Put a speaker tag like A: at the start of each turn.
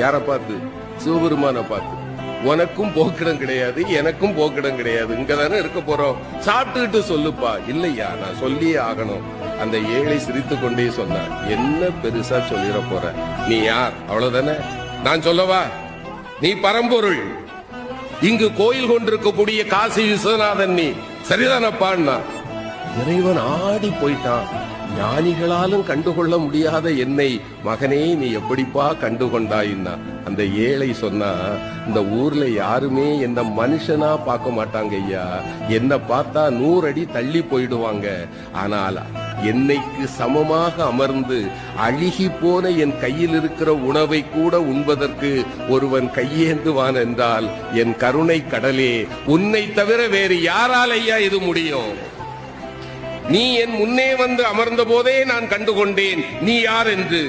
A: யார பார்த்து? சிவபெருமான பார்த்து. உனக்கும் போக்கிடம் கிடையாது, எனக்கும் போக்கிடம் கிடையாது, இங்கதானே இருக்க போறோம், சாப்பிட்டுக்கிட்டு சொல்லுப்பா. இல்லையா, நான் சொல்லியே ஆகணும். அந்த ஏழை சிரித்து கொண்டே சொன்னார், என்ன பெருசா சொல்லிட போற, நீ யார், அவ்வளவுதானே, நான் சொல்லவா, நீ பரம்பொருள், இங்கு கோயில் கொண்டிருக்கக்கூடிய காசி விஸ்வநாதன், நீ சரிதானப்பான்னா. இறைவன் ஆடி போயிட்டான். ஞானிகளாலும் கண்டுகொள்ள முடியாத என்னை மகனே நீ எப்படிப்பா கண்டுகொண்டாயின்னா. அந்த ஏழை சொன்னா, இந்த ஊர்ல யாருமே என்ன மனுஷனா பார்க்க மாட்டாங்க ஐயா, என்ன பார்த்தா 100 அடி தள்ளி போயிடுவாங்க. ஆனால் என்னைக்கு சமமாக அமர்ந்து அழுகி போன என் கையில் இருக்கிற உணவை கூட உண்பதற்கு ஒருவன் கையேந்துவான் என்றால் என் கருணை கடலே, உன்னை தவிர வேறு யாரால் ஐயா இது முடியும்? நீ என் முன்னே வந்து அமர்ந்த போதே நான் கண்டுகொண்டேன் நீ யார் என்று.